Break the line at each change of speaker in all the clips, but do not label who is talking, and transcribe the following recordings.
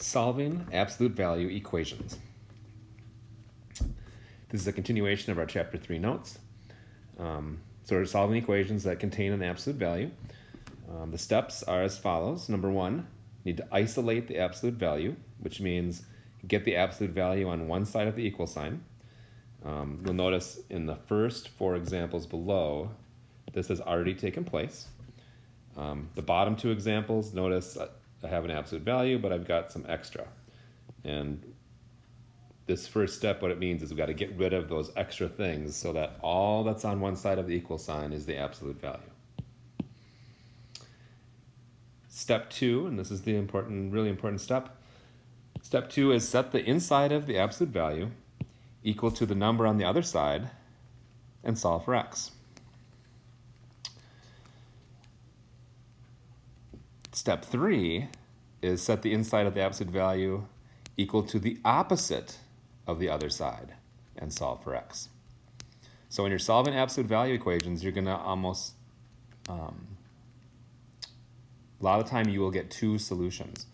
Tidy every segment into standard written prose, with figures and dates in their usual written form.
Solving absolute value equations. This is a continuation of our Chapter 3 notes. So we're solving equations that contain an absolute value. The steps are as follows. Number one, you need to isolate the absolute value, which means get the absolute value on one side of the equal sign. You'll notice in the first four examples below, this has already taken place. The bottom two examples, notice I have an absolute value, but I've got some extra. And this first step, what it means is we've got to get rid of those extra things so that all that's on one side of the equal sign is the absolute value. Step two, and this is the really important step. Step two is set the inside of the absolute value equal to the number on the other side and solve for x. Step three is set the inside of the absolute value equal to the opposite of the other side and solve for x. So when you're solving absolute value equations, you're going to almost, a lot of the time you will get two solutions.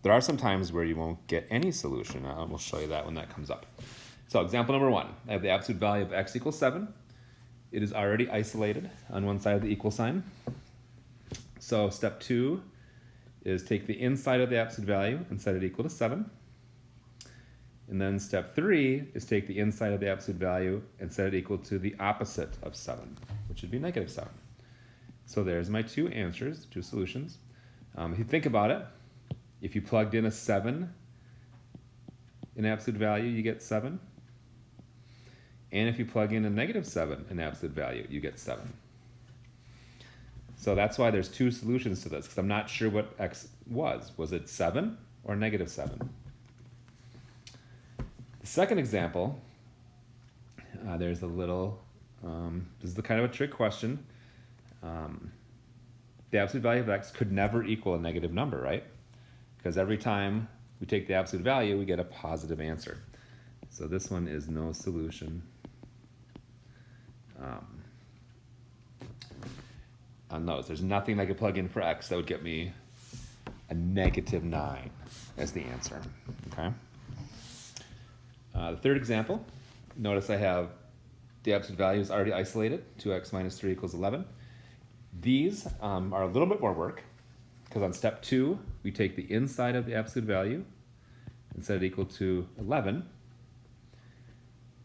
There are some times where you won't get any solution. We'll show you that when that comes up. So example number one, I have the absolute value of x equals 7. It is already isolated on one side of the equal sign. So step two is take the inside of the absolute value and set it equal to 7. And then step three is take the inside of the absolute value and set it equal to the opposite of 7, which would be negative 7. So there's my two answers, two solutions. If you think about it, if you plugged in a 7 in absolute value, you get 7. And if you plug in a negative 7 in absolute value, you get 7. So that's why there's two solutions to this, because I'm not sure what x was. Was it 7 or negative 7? The second example, there's a little, this is the kind of a trick question. The absolute value of x could never equal a negative number, right? Because every time we take the absolute value, we get a positive answer. So this one is no solution. On those, there's nothing I could plug in for x that would get me a negative 9 as the answer, okay? The third example, notice I have the absolute value is already isolated, 2x minus 3 equals 11. These are a little bit more work, because on step two, we take the inside of the absolute value and set it equal to 11.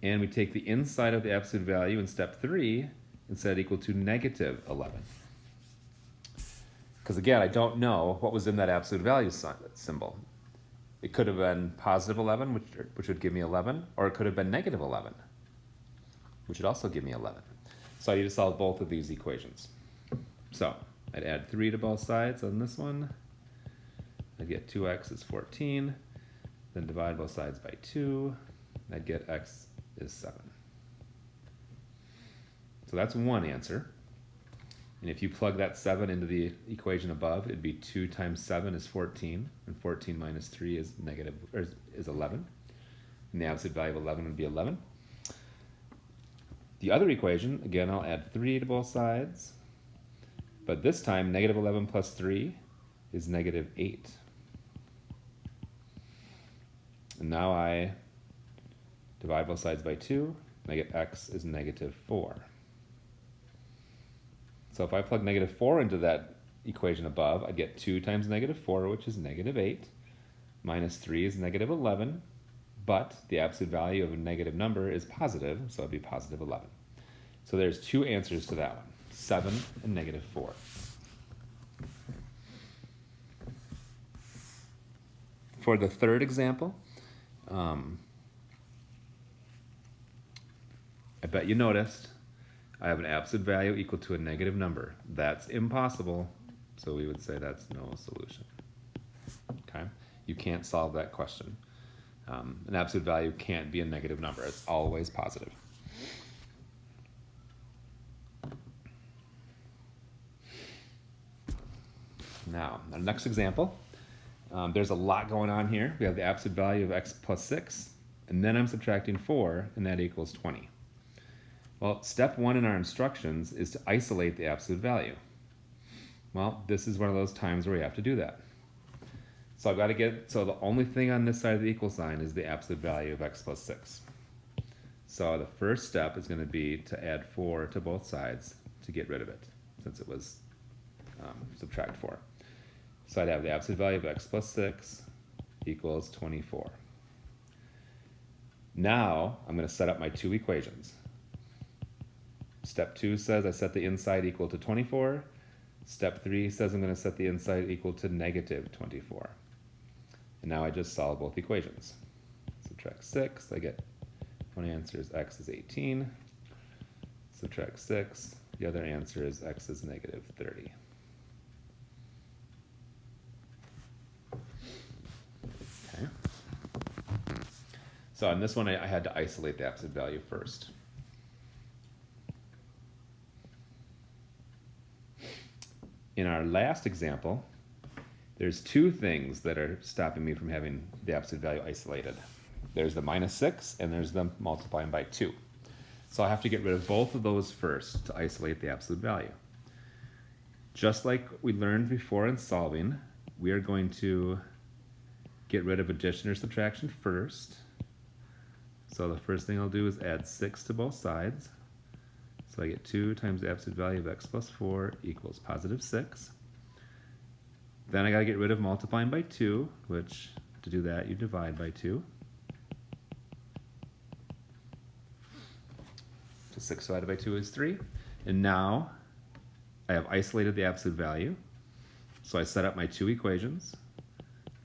And we take the inside of the absolute value in step three and set it equal to negative 11. Because again, I don't know what was in that absolute value symbol. It could have been positive 11, which would give me 11, or it could have been negative 11, which would also give me 11. So I need to solve both of these equations. So I'd add 3 to both sides on this one. I'd get 2x is 14. Then divide both sides by 2. I'd get x is 7. So that's one answer. And if you plug that 7 into the equation above, it'd be 2 times 7 is 14, and 14 minus 3 is is 11. And the absolute value of 11 would be 11. The other equation, again, I'll add 3 to both sides. But this time, negative 11 plus 3 is negative 8. And now I divide both sides by 2, and I get x is negative 4. So if I plug negative 4 into that equation above, I get 2 times negative 4, which is negative 8, minus 3 is negative 11, but the absolute value of a negative number is positive, so it'd be positive 11. So there's two answers to that one, 7 and negative 4. For the third example, I bet you noticed I have an absolute value equal to a negative number. That's impossible, so we would say that's no solution. Okay? You can't solve that question. An absolute value can't be a negative number. It's always positive. Now, our next example, there's a lot going on here. We have the absolute value of x plus 6, and then I'm subtracting 4, and that equals 20. Well, step one in our instructions is to isolate the absolute value. Well, this is one of those times where we have to do that. So I've got to get, so the only thing on this side of the equal sign is the absolute value of x plus 6. So the first step is going to be to add 4 to both sides to get rid of it, since it was subtract 4. So I'd have the absolute value of x plus 6 equals 24. Now I'm going to set up my two equations. Step 2 says I set the inside equal to 24. Step 3 says I'm going to set the inside equal to negative 24. And now I just solve both equations. Subtract 6, I get one answer is x is 18. Subtract 6, the other answer is x is negative 30. Okay. So on this one, I had to isolate the absolute value first. In our last example, there's two things that are stopping me from having the absolute value isolated. There's the minus 6 and there's the multiplying by 2. So I have to get rid of both of those first to isolate the absolute value. Just like we learned before in solving, we are going to get rid of addition or subtraction first. So the first thing I'll do is add 6 to both sides. So I get 2 times the absolute value of x plus 4 equals positive 6. Then I got to get rid of multiplying by 2, which to do that you divide by 2. So 6 divided by 2 is 3. And now I have isolated the absolute value. So I set up my two equations.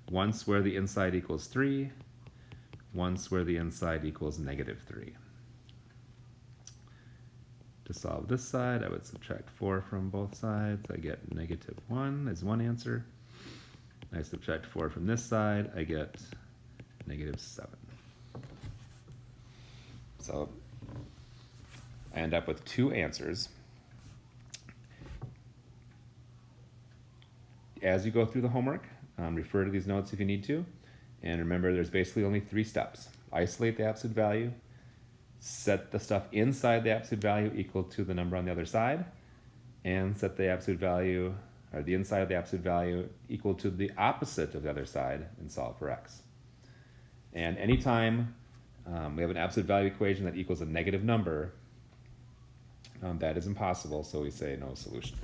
Once where the inside equals 3, once where the inside equals negative 3. To solve this side, I would subtract 4 from both sides. I get negative 1 as one answer. I subtract 4 from this side, I get negative 7. So I end up with two answers. As you go through the homework, refer to these notes if you need to. And remember, there's basically only 3 steps. Isolate the absolute value, set the stuff inside the absolute value equal to the number on the other side, and set the absolute value, or the inside of the absolute value equal to the opposite of the other side, and solve for x. And anytime we have an absolute value equation that equals a negative number, that is impossible, so we say no solution.